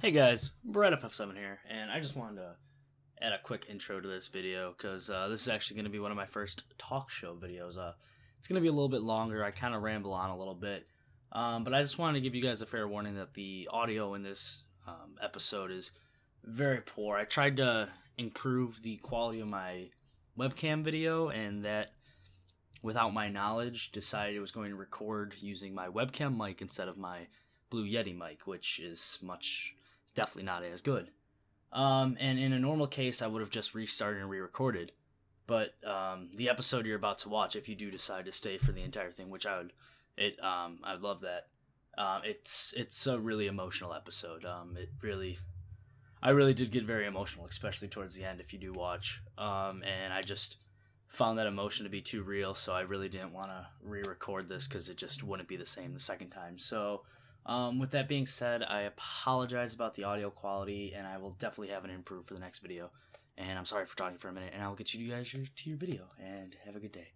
Hey guys, Brett FF7 here, and I just wanted to add a quick intro to this video because this is actually going to be one of my first talk show videos. It's going to be a little bit longer. I kind of ramble on a little bit, but I just wanted to give you guys a fair warning that the audio in this episode is very poor. I tried to improve the quality of my webcam video, and that, without my knowledge, decided it was going to record using my webcam mic instead of my Blue Yeti mic, which is definitely not as good. And in a normal case, I would have just restarted and re-recorded. But the episode you're about to watch, if you do decide to stay for the entire thing, which I'd love that. It's a really emotional episode. I really did get very emotional, especially towards the end. If you do watch, and I just found that emotion to be too real, so I really didn't want to re-record this because it just wouldn't be the same the second time. So. With that being said, I apologize about the audio quality, and I will definitely have it improved for the next video. And I'm sorry for talking for a minute, and I will get you guys to your video, and have a good day.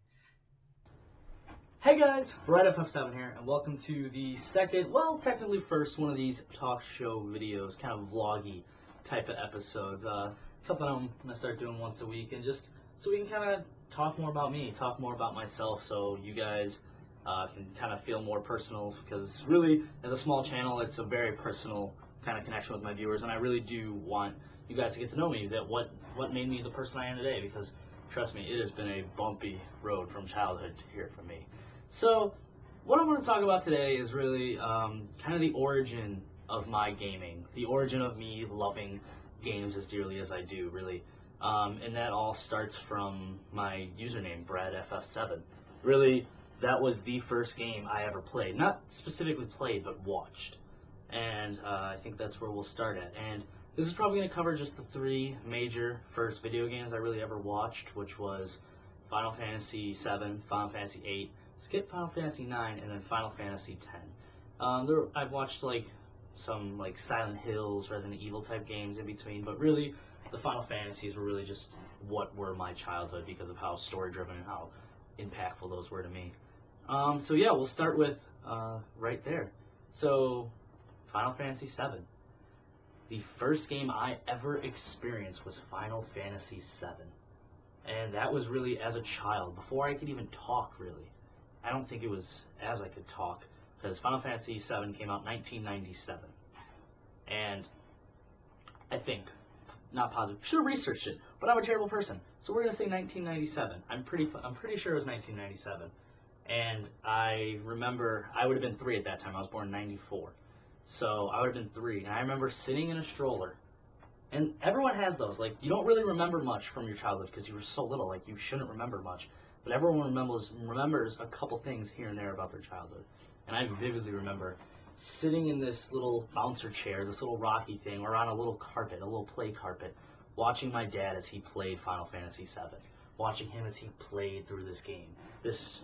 Hey guys, RedFF7 here, and welcome to the second, well, technically first one of these talk show videos, kind of vloggy type of episodes. Something I'm going to start doing once a week, and just so we can kind of talk more about me, talk more about myself, so you guys can kind of feel more personal, because really, as a small channel, it's a very personal kind of connection with my viewers, and I really do want you guys to get to know me, that what made me the person I am today, because trust me, it has been a bumpy road from childhood to here for me. So, what I want to talk about today is really kind of the origin of my gaming, the origin of me loving games as dearly as I do, really. And that all starts from my username, BradFF7. Really, that was the first game I ever played. Not specifically played, but watched. And I think that's where we'll start at. And this is probably going to cover just the three major first video games I really ever watched, which was Final Fantasy VII, Final Fantasy VIII, skip Final Fantasy IX, and then Final Fantasy X. I've watched some Silent Hills, Resident Evil type games in between, but really the Final Fantasies were really just what were my childhood because of how story driven and how impactful those were to me. So yeah, we'll start with right there. So Final Fantasy VII. The first game I ever experienced was Final Fantasy VII. And that was really as a child, before I could even talk, really. I don't think it was as I could talk, because Final Fantasy VII came out in 1997. And I think, not positive, should have researched it, but I'm a terrible person. So we're going to say 1997. I'm pretty sure it was 1997. And I remember, I would have been 3 at that time. I was born in 94. So I would have been 3. And I remember sitting in a stroller. And everyone has those. Like, you don't really remember much from your childhood because you were so little. Like, you shouldn't remember much. But everyone remembers a couple things here and there about their childhood. And I vividly remember sitting in this little bouncer chair, this little rocky thing, or on a little carpet, a little play carpet, watching my dad as he played Final Fantasy VII. Watching him as he played through this game. This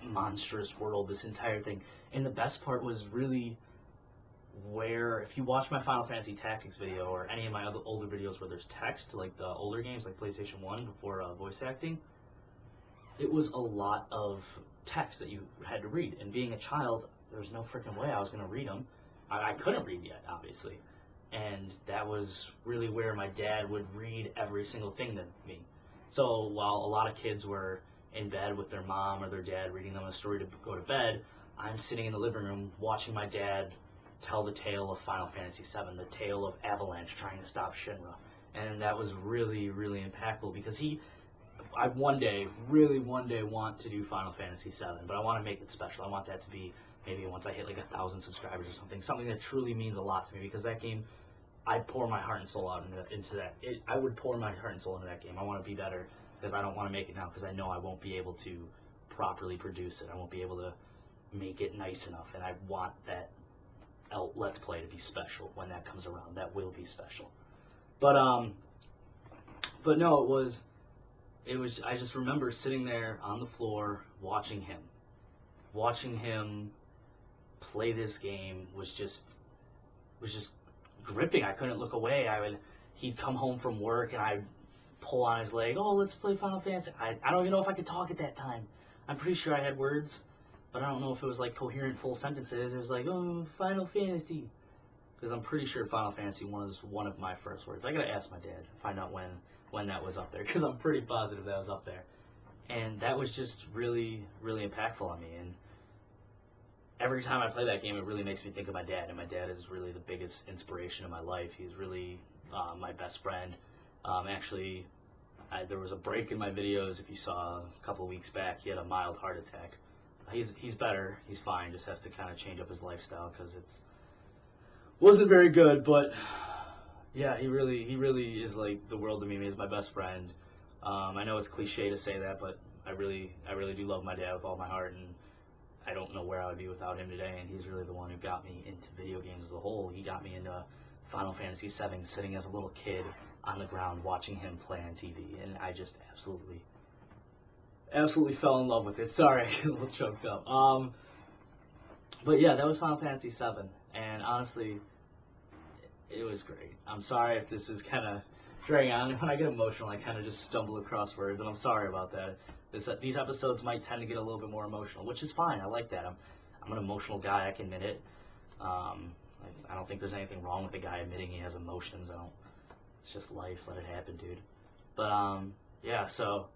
monstrous world, this entire thing. And the best part was really where, if you watch my Final Fantasy Tactics video or any of my other older videos where there's text, like the older games like PlayStation 1 before voice acting, it was a lot of text that you had to read. And being a child, there was no freaking way I was going to read them. I couldn't read yet, obviously. And that was really where my dad would read every single thing to me. So while a lot of kids were in bed with their mom or their dad reading them a story to go to bed, I'm sitting in the living room watching my dad tell the tale of Final Fantasy VII, the tale of Avalanche trying to stop Shinra. And that was really, really impactful because I one day want to do Final Fantasy VII, but I want to make it special. I want that to be maybe once I hit like 1,000 subscribers or something that truly means a lot to me, because that game, I pour my heart and soul out into that. I would pour my heart and soul into that game. I want to be better, because I don't want to make it now, because I know I won't be able to properly produce it. I won't be able to make it nice enough, and I want that Let's Play to be special when that comes around. That will be special. But no, it was, I just remember sitting there on the floor watching him play this game was just gripping. I couldn't look away. He'd come home from work and I'd pull on his leg, oh, let's play Final Fantasy. I don't even know if I could talk at that time. I'm pretty sure I had words, but I don't know if it was like coherent full sentences. It was like, oh, Final Fantasy. because I'm pretty sure Final Fantasy 1 was one of my first words. I gotta ask my dad to find out when that was up there, because I'm pretty positive that was up there. And that was just really, really impactful on me. And every time I play that game, it really makes me think of my dad. And my dad is really the biggest inspiration in my life. He's really my best friend. Actually, there was a break in my videos. If you saw a couple of weeks back, he had a mild heart attack. He's better. He's fine. Just has to kind of change up his lifestyle because it's wasn't very good. But yeah, he really is like the world to me. He's my best friend. I know it's cliche to say that, but I really do love my dad with all my heart, and I don't know where I would be without him today. And he's really the one who got me into video games as a whole. He got me into Final Fantasy VII, sitting as a little kid on the ground watching him play on TV, and I just absolutely fell in love with it. Sorry, I get a little choked up. But yeah, that was Final Fantasy VII, and honestly, it was great. I'm sorry if this is kind of dragging on. When I get emotional, I kind of just stumble across words, and I'm sorry about that. These episodes might tend to get a little bit more emotional, which is fine. I like that. I'm an emotional guy. I can admit it. I don't think there's anything wrong with a guy admitting he has emotions. It's just life. Let it happen, dude. But yeah. So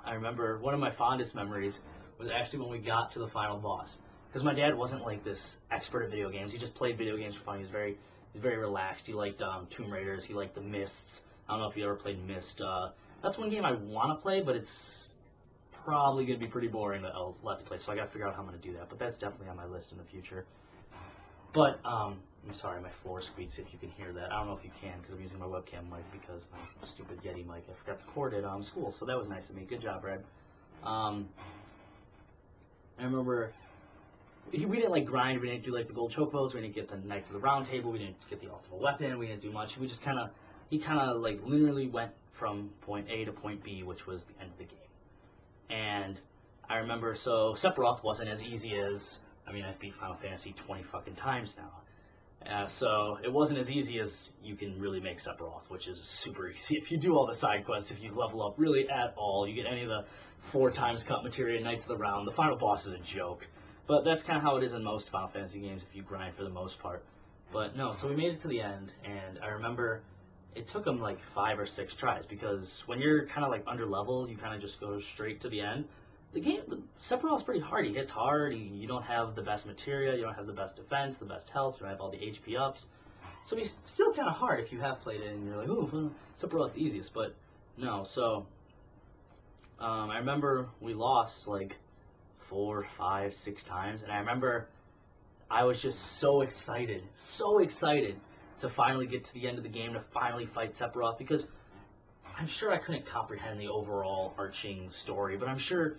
I remember one of my fondest memories was actually when we got to the final boss. Because my dad wasn't like this expert at video games. He just played video games for fun. He was very relaxed. He liked Tomb Raiders. He liked the Mists. I don't know if you ever played Myst. That's one game I want to play, but it's probably going to be pretty boring to Let's Play, so I got to figure out how I'm going to do that. But that's definitely on my list in the future. But, I'm sorry, my floor squeaks if you can hear that. I don't know if you can, because I'm using my webcam mic because my stupid Yeti mic, I forgot to cord it on school, so that was nice of me. Good job, Brad. I remember we didn't like grind, we didn't do like the gold chocobos, we didn't get the Knights of the Round Table, we didn't get the ultimate weapon, we didn't do much. We just he kind of like literally went from point A to point B, which was the end of the game. And I remember, so Sephiroth wasn't as easy as, I've beat Final Fantasy 20 fucking times now. So it wasn't as easy as you can really make Sephiroth, which is super easy. If you do all the side quests, if you level up really at all, you get any of the 4 times cut materia, Knights of the Round, the final boss is a joke. But that's kind of how it is in most Final Fantasy games if you grind for the most part. But no, so we made it to the end, and I remember it took them like 5 or 6 tries, because when you're kind of like under level, you kind of just go straight to the end. The Sephiroth's pretty hard. He hits hard. You don't have the best materia. You don't have the best defense, the best health. You don't have all the HP ups. So he's still kind of hard if you have played it and you're like, ooh, Sephiroth's the easiest. But no, so I remember we lost like 4, 5, 6 times, and I remember I was just so excited to finally get to the end of the game, to finally fight Sephiroth, because I'm sure I couldn't comprehend the overall arching story, but I'm sure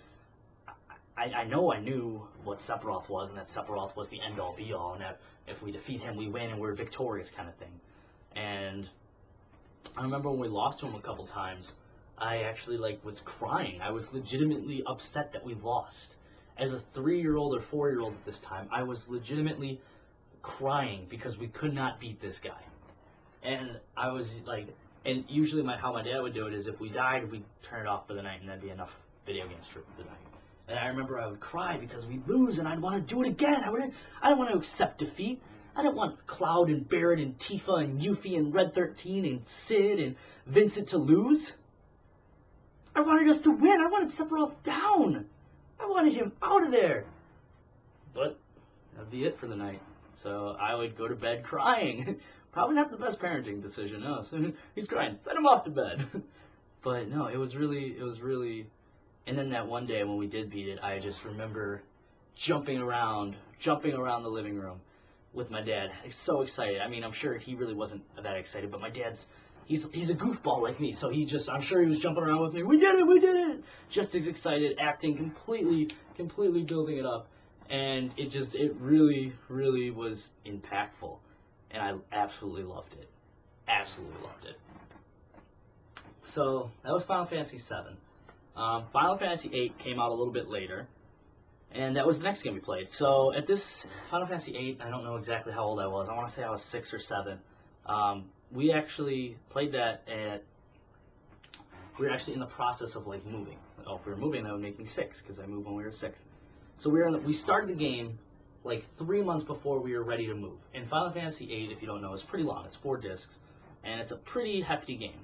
I know I knew what Sephiroth was, and that Sephiroth was the end-all be-all, and that if we defeat him, we win, and we're victorious kind of thing. And I remember when we lost to him a couple times, I actually was crying. I was legitimately upset that we lost. As a 3-year-old or 4-year-old at this time, I was legitimately crying because we could not beat this guy. And I was like, and usually how my dad would do it is if we died, we'd turn it off for the night, and that'd be enough video games for the night. And I remember I would cry because we'd lose, and I'd want to do it again. I don't want to accept defeat. I don't want Cloud and Barret and Tifa and Yuffie and Red 13 and Sid and Vincent to lose. I wanted us to win. I wanted Sephiroth down. I wanted him out of there. But that'd be it for the night. So I would go to bed crying. Probably not the best parenting decision. No, so he's crying. Send him off to bed. But no, it was really. And then that one day when we did beat it, I just remember jumping around the living room with my dad. He's so excited. I'm sure he really wasn't that excited, but my dad's, he's a goofball like me, so I'm sure he was jumping around with me. We did it! Just as excited, acting completely building it up. And it really was impactful. And I absolutely loved it. So that was Final Fantasy VII. Final Fantasy VIII came out a little bit later, and that was the next game we played. So at this Final Fantasy VIII, I don't know exactly how old I was. I want to say I was 6 or 7. We actually played that we were actually in the process of moving. Oh, if we were moving, that would make me 6, because I moved when we were 6. So we started the game like 3 months before we were ready to move. And Final Fantasy VIII, if you don't know, is pretty long. It's 4 discs, and it's a pretty hefty game.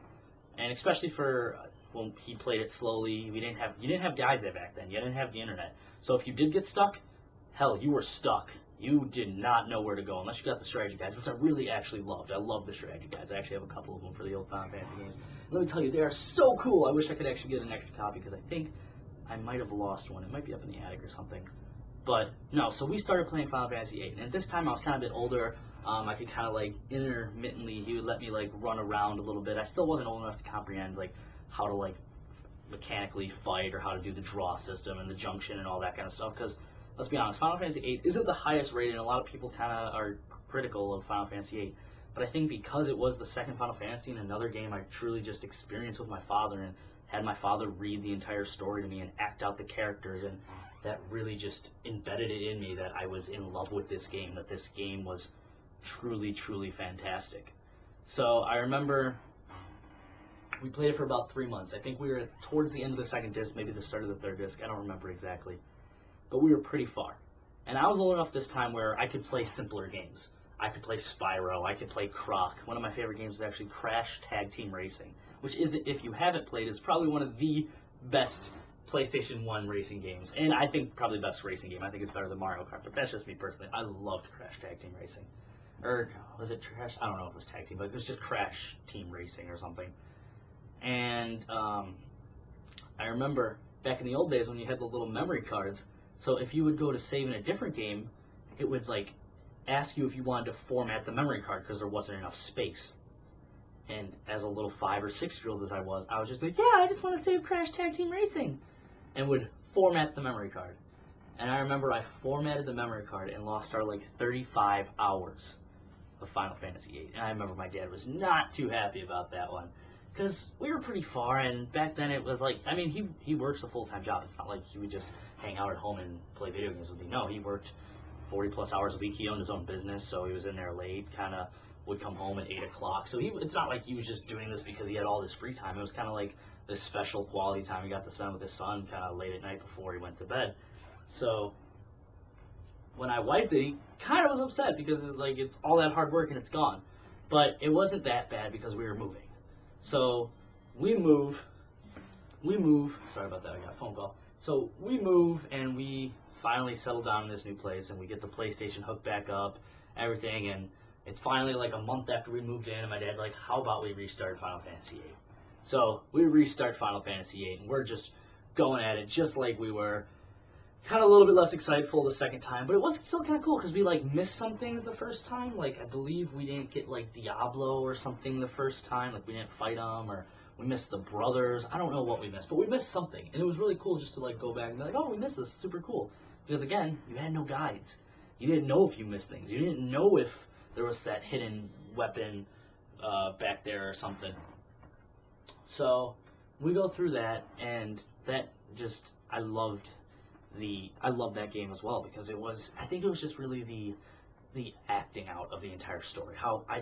And especially for when he played it slowly, you didn't have guides back then. You didn't have the internet. So if you did get stuck, hell, you were stuck. You did not know where to go unless you got the strategy guides, which I really actually loved. I love the strategy guides. I actually have a couple of them for the old Final Fantasy games. And let me tell you, they are so cool. I wish I could actually get an extra copy because I think I might have lost one. It might be up in the attic or something. But no, so we started playing Final Fantasy VIII, and at this time I was kind of a bit older. I could kind of like intermittently, he would let me like run around a little bit. I still wasn't old enough to comprehend like how to like mechanically fight or how to do the draw system and the junction and all that kind of stuff. Because let's be honest, Final Fantasy VIII isn't the highest rated, and a lot of people kind of are critical of Final Fantasy VIII. But I think because it was the second Final Fantasy in another game I truly just experienced with my father and had my father read the entire story to me and act out the characters, and that really just embedded it in me that I was in love with this game, that this game was truly, truly fantastic. So I remember we played it for about 3 months. I think we were towards the end of the second disc, maybe the start of the third disc. I don't remember exactly. But we were pretty far. And I was old enough this time where I could play simpler games. I could play Spyro. I could play Croc. One of my favorite games is actually Crash Tag Team Racing, which is, if you haven't played, is probably one of the best PlayStation 1 racing games. And I think probably the best racing game. I think it's better than Mario Kart, but that's just me personally. I loved Crash Tag Team Racing. Or was it Crash? I don't know if it was Tag Team, but it was just Crash Team Racing or something. And I remember back in the old days when you had the little memory cards, so if you would go to save in a different game, it would like ask you if you wanted to format the memory card because there wasn't enough space. And as a little 5 or 6-year-old as I was just like, yeah, I just want to save Crash Tag Team Racing, and would format the memory card. And I remember I formatted the memory card and lost our like 35 hours of Final Fantasy VIII. And I remember my dad was not too happy about that one because we were pretty far, and back then it was like, I mean, he works a full-time job. It's not like he would just hang out at home and play video games with me. No, he worked 40-plus hours a week. He owned his own business, so he was in there late, kind of would come home at 8 o'clock. So it's not like he was just doing this because he had all this free time. It was kind of like this special quality time he got to spend with his son kind of late at night before he went to bed. So when I wiped it, he kind of was upset because it's all that hard work and it's gone. But it wasn't that bad because we were moving. So we move, sorry about that, I got a phone call. So we move and we finally settle down in this new place and we get the PlayStation hooked back up, everything, and it's finally like a month after we moved in and my dad's like, how about we restart Final Fantasy VIII? So we restart Final Fantasy VIII and we're just going at it just like we were. Kind of a little bit less exciteful the second time, but it was still kind of cool because we like missed some things the first time. Like I believe we didn't get like Diablo or something the first time. Like we didn't fight them, or we missed the brothers. I don't know what we missed, but we missed something, and it was really cool just to like go back and be like, oh, we missed this. Super cool. Because again, you had no guides. You didn't know if you missed things. You didn't know if there was that hidden weapon back there or something. So we go through that, and that just I loved that game as well because I think it was just really the acting out of the entire story.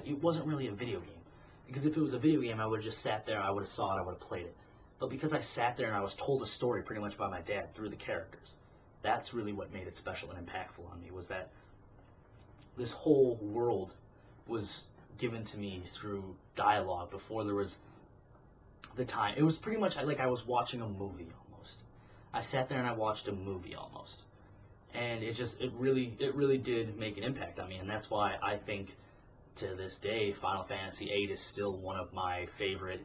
It wasn't really a video game, because if it was a video game I would have just sat there, I would have saw it, I would have played it. But because I sat there and I was told a story pretty much by my dad through the characters, that's really what made it special and impactful on me, was that this whole world was given to me through dialogue before there was the time. It was pretty much like I was watching a movie almost. I sat there and I watched a movie almost, and it really did make an impact on me, and that's why I think to this day Final Fantasy VIII is still one of my favorite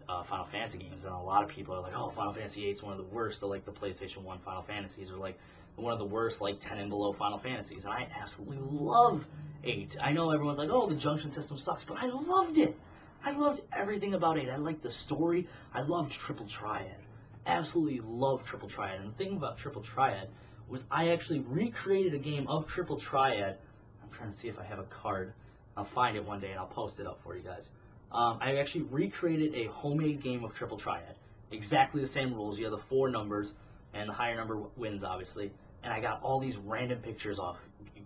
Final Fantasy games. And a lot of people are like, oh, Final Fantasy VIII is one of the worst. Like the PlayStation 1 Final Fantasies are like one of the worst, like 10 and below Final Fantasies, and I absolutely love 8. I know everyone's like, oh, the junction system sucks, but I loved it. I loved everything about 8. I liked the story. I loved Triple Triad. Absolutely love Triple Triad. And the thing about Triple Triad was I actually recreated a game of Triple Triad. I'm trying to see if I have a card. I'll find it one day and I'll post it up for you guys. I actually recreated a homemade game of Triple Triad. Exactly the same rules. You have the 4 numbers, and the higher number wins, obviously. And I got all these random pictures off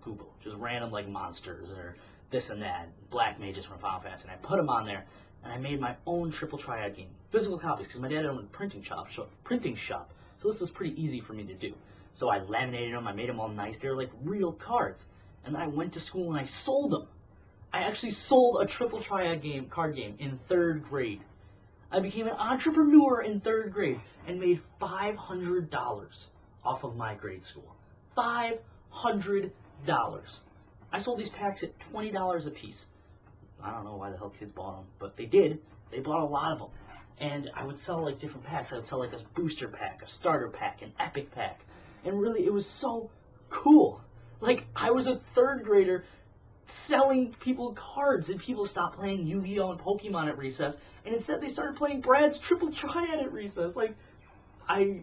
Google. Just random, like, monsters or this and that. Black mages from Final Fantasy. And I put them on there. And I made my own Triple Triad game. Physical copies, because my dad owned a printing shop. So this was pretty easy for me to do. So I laminated them, I made them all nice. They were like real cards. And then I went to school and I sold them. I actually sold a triple triad card game in 3rd grade. I became an entrepreneur in 3rd grade and made $500 off of my grade school. $500. I sold these packs at $20 a piece. I don't know why the hell kids bought them, but they did. They bought a lot of them. And I would sell like different packs. I would sell like a booster pack, a starter pack, an epic pack. And really, it was so cool. Like, I was a 3rd grader selling people cards, and people stopped playing Yu-Gi-Oh! And Pokemon at recess, and instead they started playing Brad's Triple Triad at recess. Like, that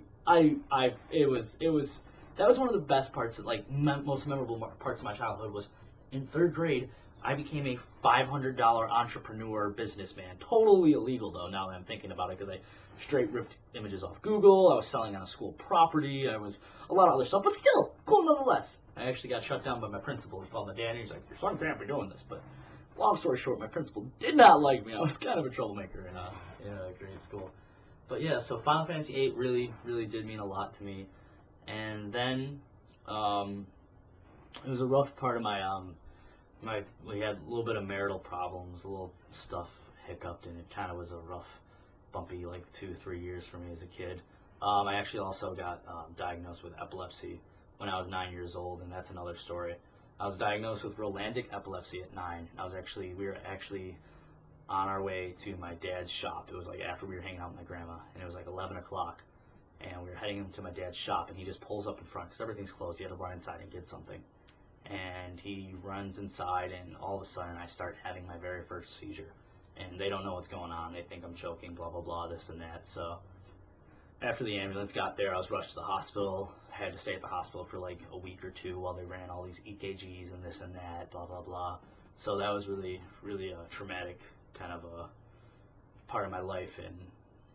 was one of the best parts, like, most memorable parts of my childhood was in 3rd grade, I became a $500 entrepreneur businessman. Totally illegal, though, now that I'm thinking about it, because I straight ripped images off Google. I was selling on a school property. I was a lot of other stuff, but still, cool nonetheless. I actually got shut down by my principal. He called my dad, and he's like, your son can't be doing this. But long story short, my principal did not like me. I was kind of a troublemaker in grade school. But yeah, so Final Fantasy VIII really, really did mean a lot to me. And then it was a rough part of we had a little bit of marital problems, a little stuff hiccuped, and it kind of was a rough, bumpy, like 2-3 years for me as a kid. I actually also got diagnosed with epilepsy when I was 9 years old, and that's another story. I was diagnosed with Rolandic epilepsy at 9. We were actually on our way to my dad's shop. It was like after we were hanging out with my grandma, and it was like 11 o'clock, and we were heading to my dad's shop, and he just pulls up in front because everything's closed. He had to run inside and get something. And he runs inside, and all of a sudden I start having my very first seizure. And they don't know what's going on. They think I'm choking, blah, blah, blah, this and that. So after the ambulance got there, I was rushed to the hospital. I had to stay at the hospital for like a week or 2 while they ran all these EKGs and this and that, blah, blah, blah. So that was really, really a traumatic kind of a part of my life, and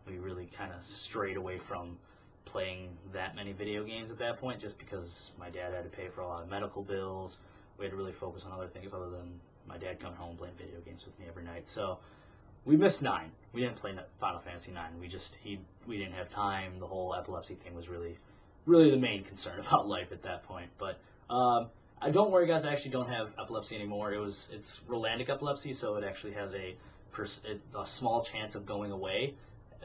we really kind of strayed away from playing that many video games at that point, just because my dad had to pay for a lot of medical bills. We had to really focus on other things other than my dad coming home playing video games with me every night. So we missed 9. We didn't play Final Fantasy 9. We didn't have time. The whole epilepsy thing was really the main concern about life at that point. But don't worry, guys. I actually don't have epilepsy anymore. It's Rolandic epilepsy, so it actually has a small chance of going away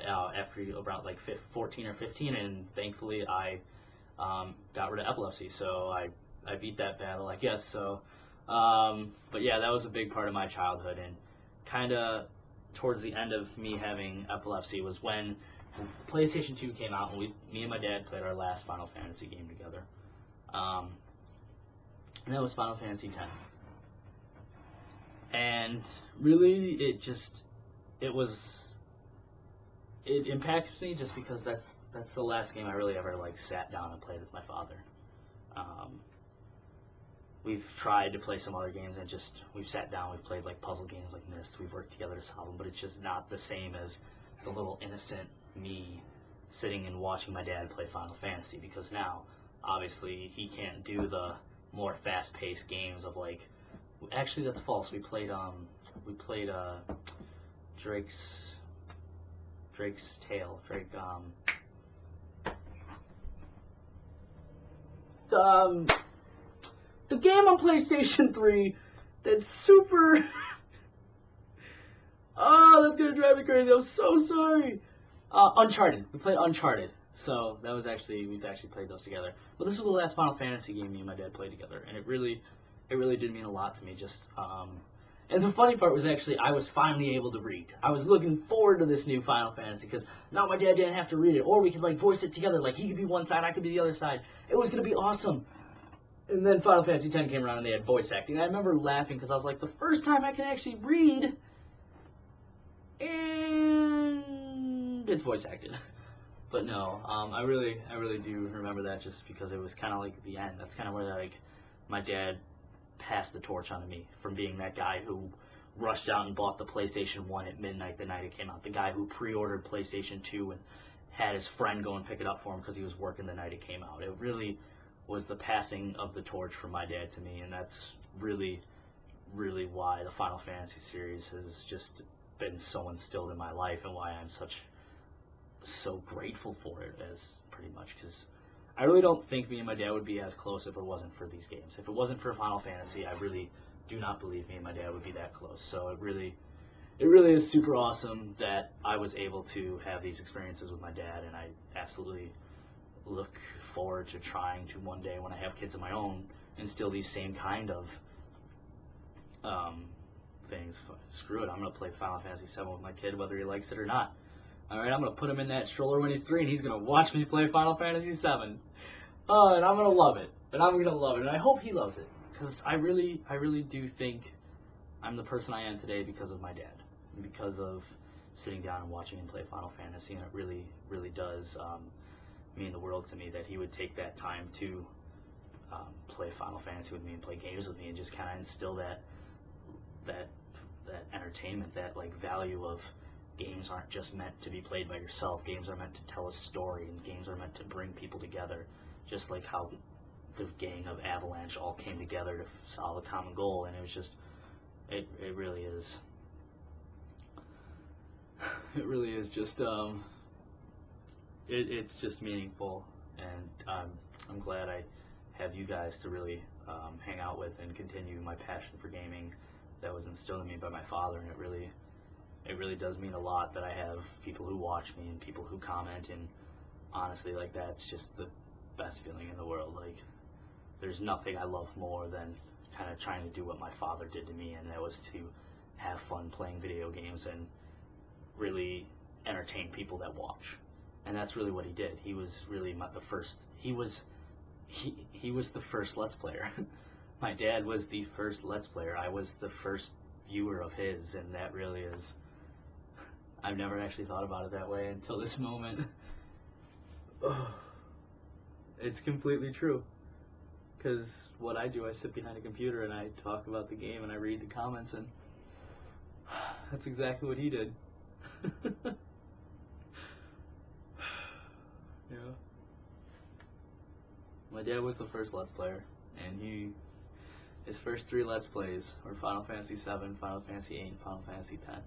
after around like 14 or 15, and thankfully I got rid of epilepsy, so I beat that battle, I guess. So but yeah, that was a big part of my childhood, and kind of towards the end of me having epilepsy was when PlayStation 2 came out, and me and my dad played our last Final Fantasy game together, and that was Final Fantasy X. And really, it impacted me just because that's the last game I really ever like sat down and played with my father. We've tried to play some other games, and we've sat down, we've played like puzzle games like Myst, we've worked together to solve them, but it's just not the same as the little innocent me sitting and watching my dad play Final Fantasy, because now obviously he can't do the more fast-paced games of like, actually that's false, we played Drake's Tale. The game on PlayStation 3 that's super... Oh, that's gonna drive me crazy. I'm so sorry. Uncharted. We played Uncharted. So we've actually played those together. But this was the last Final Fantasy game me and my dad played together, and it really did mean a lot to me. And the funny part was actually I was finally able to read. I was looking forward to this new Final Fantasy because now my dad didn't have to read it, or we could like voice it together. Like he could be one side, I could be the other side. It was gonna be awesome. And then Final Fantasy X came around and they had voice acting. And I remember laughing because I was like, the first time I can actually read, and it's voice acted. But no, I really do remember that just because it was kind of like the end. That's kind of where like my dad passed the torch on to me from being that guy who rushed out and bought the PlayStation 1 at midnight the night it came out. The guy who pre-ordered PlayStation 2 and had his friend go and pick it up for him because he was working the night it came out. It really was the passing of the torch from my dad to me, and that's really why the Final Fantasy series has just been so instilled in my life, and why I'm so grateful for it, as pretty much, because I really don't think me and my dad would be as close if it wasn't for these games. If it wasn't for Final Fantasy, I really do not believe me and my dad would be that close. So it really is super awesome that I was able to have these experiences with my dad, and I absolutely look forward to trying to one day, when I have kids of my own, instill these same kind of things. Screw it, I'm going to play Final Fantasy VII with my kid whether he likes it or not. Alright, I'm going to put him in that stroller when he's 3, and he's going to watch me play Final Fantasy VII. And I'm going to love it. And I'm going to love it. And I hope he loves it. Because I really do think I'm the person I am today because of my dad. And because of sitting down and watching him play Final Fantasy. And it really does mean the world to me that he would take that time to play Final Fantasy with me and play games with me and just kind of instill that entertainment, that like value of games aren't just meant to be played by yourself. Games are meant to tell a story, and games are meant to bring people together, just like how the gang of Avalanche all came together to solve a common goal. And it was just, it really is just it's just meaningful, and I'm glad I have you guys to really hang out with and continue my passion for gaming that was instilled in me by my father. And it really does mean a lot that I have people who watch me and people who comment, and honestly, like, that's just the best feeling in the world. Like, there's nothing I love more than kind of trying to do what my father did to me, and that was to have fun playing video games and really entertain people that watch. And that's really what he did. He was really the first. He was the first Let's Player. My dad was the first Let's Player. I was the first viewer of his, and that really is. I've never actually thought about it that way until this moment. It's completely true. Because what I do, I sit behind a computer and I talk about the game and I read the comments, and that's exactly what he did. Yeah. My dad was the first Let's Player, and his first 3 Let's Plays were Final Fantasy VII, Final Fantasy VIII, and Final Fantasy X.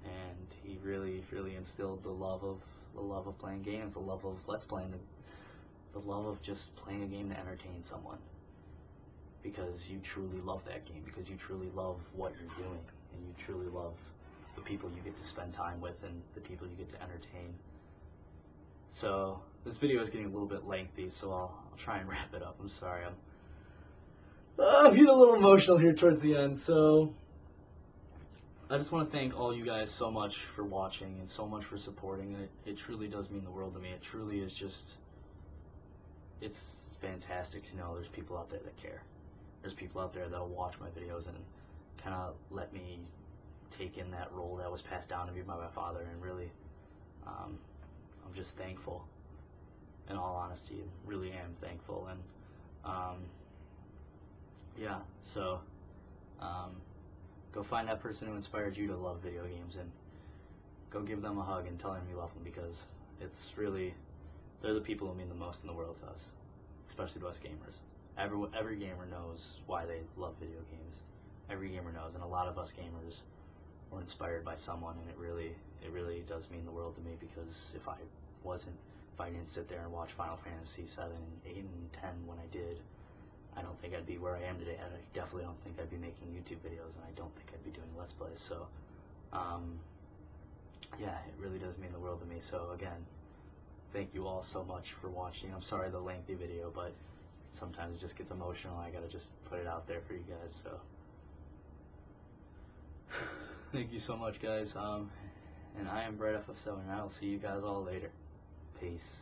And he really instilled the love of playing games, the love of Let's Playing, the love of just playing a game to entertain someone. Because you truly love that game, because you truly love what you're doing, and you truly love the people you get to spend time with and the people you get to entertain. So this video is getting a little bit lengthy, so I'll try and wrap it up. I'm sorry, I'm getting a little emotional here towards the end. So I just want to thank all you guys so much for watching and so much for supporting, and it truly does mean the world to me. It truly is just, it's fantastic to know there's people out there that care. There's people out there that'll watch my videos and kind of let me take in that role that was passed down to me by my father, and really, I'm just thankful. In all honesty, really am thankful. And yeah, so go find that person who inspired you to love video games and go give them a hug and tell them you love them, because it's really, they're the people who mean the most in the world to us, especially to us gamers. Every gamer knows why they love video games. Every gamer knows, and a lot of us gamers were inspired by someone, and it really does mean the world to me, because if I didn't sit there and watch Final Fantasy VII and 8 and 10 when I did, I don't think I'd be where I am today, and I definitely don't think I'd be making YouTube videos, and I don't think I'd be doing Let's Plays. So yeah, it really does mean the world to me. So again, thank you all so much for watching. I'm sorry the lengthy video, but sometimes it just gets emotional. I gotta just put it out there for you guys. So thank you so much, guys. And I am BrightFF7, and I'll see you guys all later. Peace.